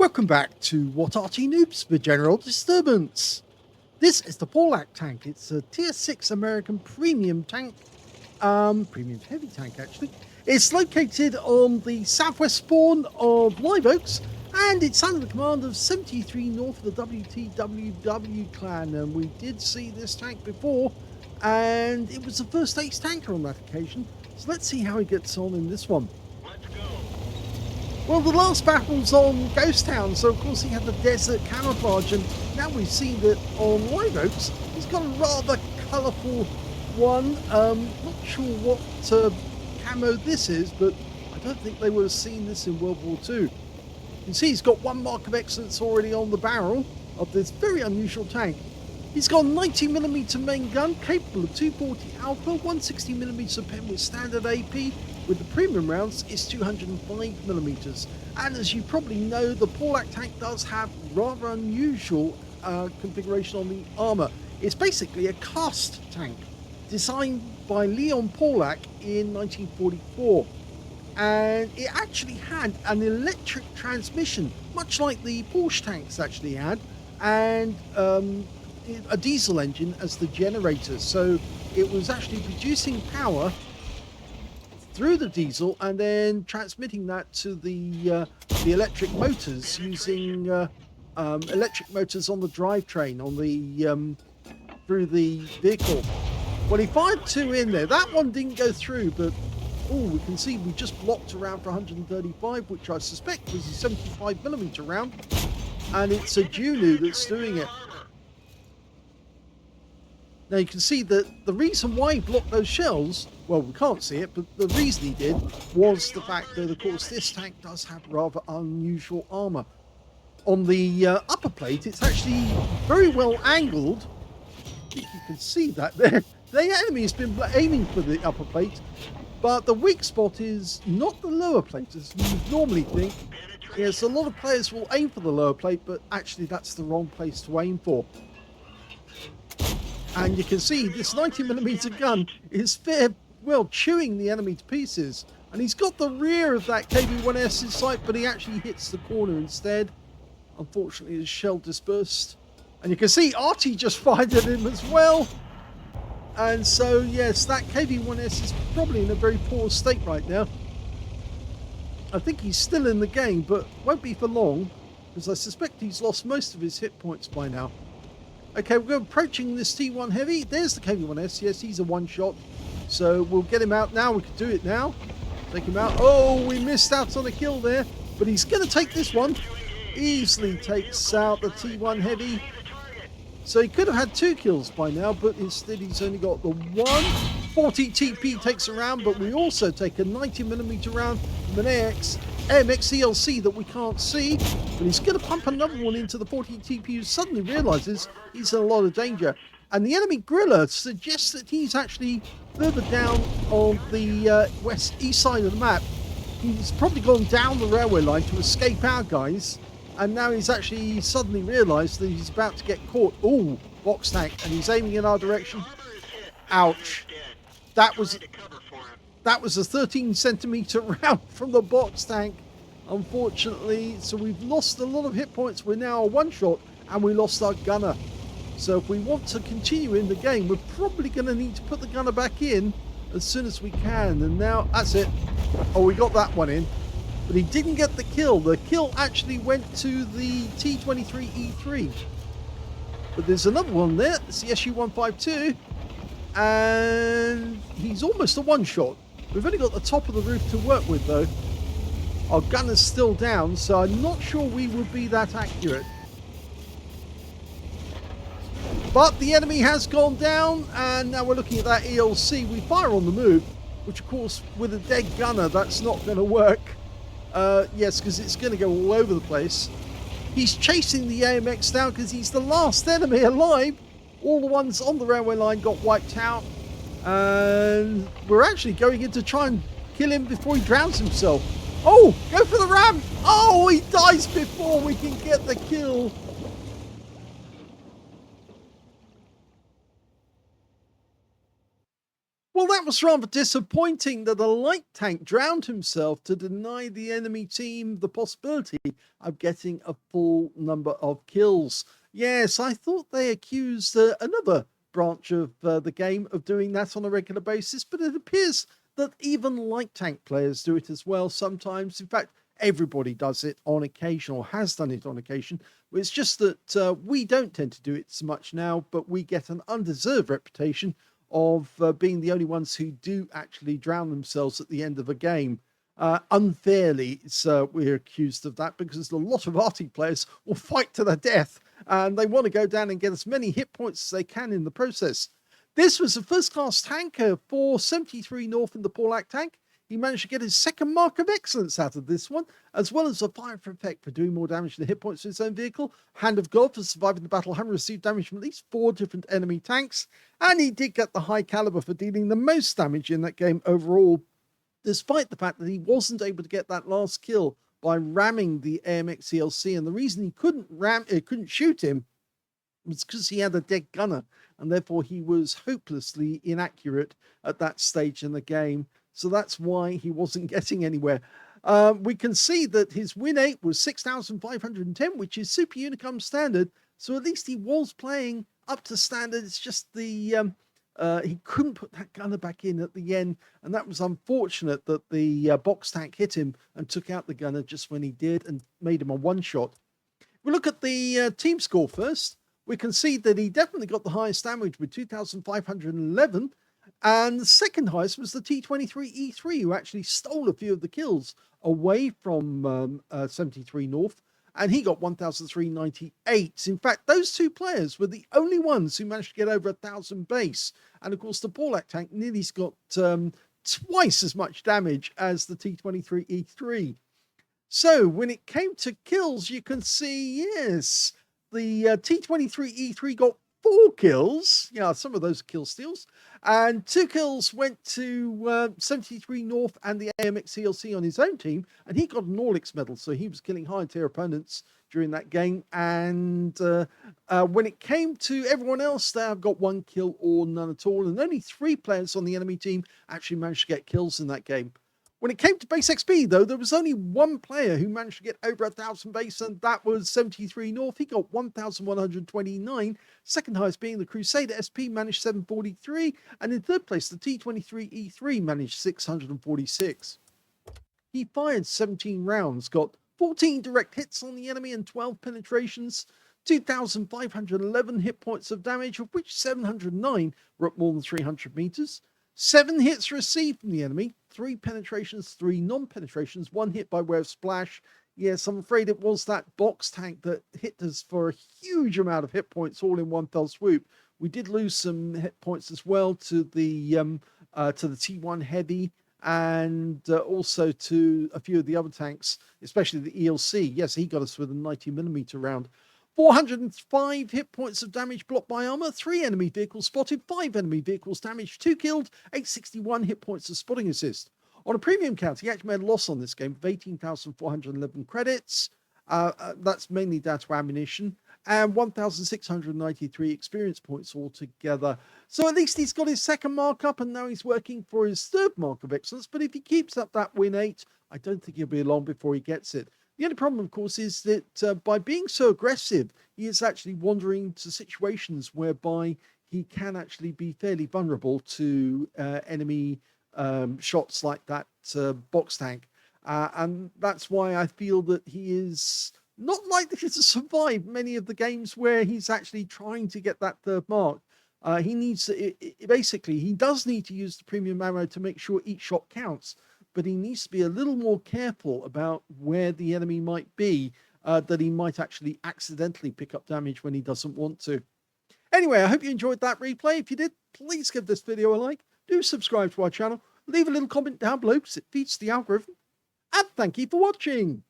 Welcome back to what Arty Noobs for General Disturbance. This is the Pawlack Tank. It's a tier 6 American premium tank, premium heavy tank actually. It's located on the southwest spawn of Live Oaks, and it's under the command of 73north, the WTWW clan. And we did see this tank before, and it was the first ace tanker on that occasion. So let's see how he gets on in this one. Well, the last battle's on Ghost Town, so of course he had the desert camouflage, and now we've seen that on Live Oaks he's got a rather colourful one. Not sure what camo this is, but I don't think they would have seen this in World War II. You can see he's got one mark of excellence already on the barrel of this very unusual tank. He's got a 90mm main gun capable of 240 alpha, 160mm pen with standard AP. With the premium rounds, it's 205mm. And as you probably know, the Pawlack Tank does have rather unusual configuration on the armour. It's basically a cast tank designed by Leon Pawlack in 1944. And it actually had an electric transmission, much like the Porsche tanks actually had, and a diesel engine as the generator. So it was actually producing power through the diesel and then transmitting that to the electric motors using electric motors on the drivetrain on the through the vehicle. Well, he fired two in there. That one didn't go through, but we can see we just blocked around for 135, which I suspect was a 75mm round, and it's a Juno that's doing it. Now you can see that the reason why he blocked those shells, well, we can't see it, but the reason he did was the fact that, of course, this tank does have rather unusual armour. On the upper plate, it's actually very well angled. I think you can see that there. The enemy has been aiming for the upper plate, but the weak spot is not the lower plate, as you would normally think. Yes, a lot of players will aim for the lower plate, but actually that's the wrong place to aim for. And you can see this 90mm gun is well chewing the enemy to pieces. And he's got the rear of that KV-1S in sight, but he actually hits the corner instead. Unfortunately, his shell dispersed. And you can see Arty just fired at him as well. And so, yes, that KV-1S is probably in a very poor state right now. I think he's still in the game, but won't be for long, because I suspect he's lost most of his hit points by now. Okay, we're approaching this T1 Heavy. There's the KV-1S. Yes, he's a one-shot. So we'll get him out now. We can do it now. Take him out. Oh, we missed out on a kill there. But he's going to take this one. Easily takes out the T1 Heavy. So he could have had 2 kills by now, but instead he's only got the one. 40 TP takes a round, but we also take a 90mm round from an AMX ELC that we can't see, but he's going to pump another one into the 40 TP, who suddenly realizes he's in a lot of danger. And the enemy griller suggests that he's actually further down on the east side of the map. He's probably gone down the railway line to escape our guys, and now he's actually suddenly realized that he's about to get caught. Oh, box tank, and he's aiming in our direction. Ouch. That was a 13cm round from the box tank, unfortunately. So we've lost a lot of hit points. We're now a one-shot, and we lost our gunner. So if we want to continue in the game, we're probably going to need to put the gunner back in as soon as we can. And now, that's it. Oh, we got that one in. But he didn't get the kill. The kill actually went to the T-23E3. But there's another one there. It's the SU-152. And he's almost a one-shot. We've only got the top of the roof to work with, though. Our gunner's still down, so I'm not sure we would be that accurate. But the enemy has gone down, and now we're looking at that ELC. We fire on the move, which, of course, with a dead gunner, that's not going to work. Yes, because it's going to go all over the place. He's chasing the AMX down because he's the last enemy alive. All the ones on the railway line got wiped out. And we're actually going in to try and kill him before he drowns himself. Oh, go for the ram. Oh, he dies before we can get the kill. Well, that was rather disappointing that a light tank drowned himself to deny the enemy team the possibility of getting a full number of kills. Yes, I thought they accused another branch of the game of doing that on a regular basis, but it appears that even light tank players do it as well sometimes. In fact, everybody does it on occasion or has done it on occasion. It's just that we don't tend to do it so much now, but we get an undeserved reputation of being the only ones who do actually drown themselves at the end of a game. Unfairly, so we're accused of that because a lot of Arty players will fight to the death and they want to go down and get as many hit points as they can in the process. This was a first-class tanker for 73north in the Pawlack Tank. He managed to get his second mark of excellence out of this one, as well as a fire for effect for doing more damage than hit points to his own vehicle. Hand of God for surviving the battle, having received damage from at least 4 different enemy tanks. And he did get the high caliber for dealing the most damage in that game overall, despite the fact that he wasn't able to get that last kill by ramming the AMX CLC. And the reason he couldn't shoot him was because he had a dead gunner, and therefore he was hopelessly inaccurate at that stage in the game. So that's why he wasn't getting anywhere. We can see that his win 8 was 6,510, which is Super Unicum standard. So at least he was playing up to standard. It's just the he couldn't put that gunner back in at the end, and that was unfortunate that the box tank hit him and took out the gunner just when he did and made him a one-shot. We look at the team score first. We can see that he definitely got the highest damage with 2,511. And the second highest was the T23E3, who actually stole a few of the kills away from 73north, and he got 1,398. In fact, those two players were the only ones who managed to get over 1,000 base. And of course, the Pawlack Tank nearly got twice as much damage as the T23E3. So when it came to kills, you can see, yes, the T23E3 got 4 kills. Yeah, some of those are kill steals. And 2 kills went to 73north and the AMX CLC on his own team. And he got an All-X medal, so he was killing high-tier opponents during that game. And when it came to everyone else, they have got 1 kill or none at all. And only 3 players on the enemy team actually managed to get kills in that game. When it came to base XP, though, there was only 1 player who managed to get over 1,000 base, and that was 73north. He got 1,129. Second highest being the Crusader SP, managed 743. And in third place, the T23E3 managed 646. He fired 17 rounds, got 14 direct hits on the enemy and 12 penetrations, 2,511 hit points of damage, of which 709 were at more than 300 meters. 7 hits received from the enemy, 3 penetrations, 3 non-penetrations, 1 hit by way of splash. Yes, I'm afraid it was that box tank that hit us for a huge amount of hit points all in one fell swoop. We did lose some hit points as well to the T1 Heavy and also to a few of the other tanks, especially the ELC. Yes, he got us with a 90mm round. 405 hit points of damage blocked by armor, 3 enemy vehicles spotted, 5 enemy vehicles damaged, 2 killed, 861 hit points of spotting assist. On a premium count, he actually made a loss on this game of 18,411 credits. That's mainly down to ammunition, and 1,693 experience points altogether. So at least he's got his second mark up, and now he's working for his third mark of excellence. But if he keeps up that win 8, I don't think it'll be long before he gets it. The only problem, of course, is that by being so aggressive, he is actually wandering to situations whereby he can actually be fairly vulnerable to enemy shots like that box tank. And that's why I feel that he is not likely to survive many of the games where he's actually trying to get that third mark. He needs to, basically, he does need to use the premium ammo to make sure each shot counts. But he needs to be a little more careful about where the enemy might be, that he might actually accidentally pick up damage when he doesn't want to. Anyway, I hope you enjoyed that replay. If you did, please give this video a like. Do subscribe to our channel. Leave a little comment down below because it feeds the algorithm. And thank you for watching.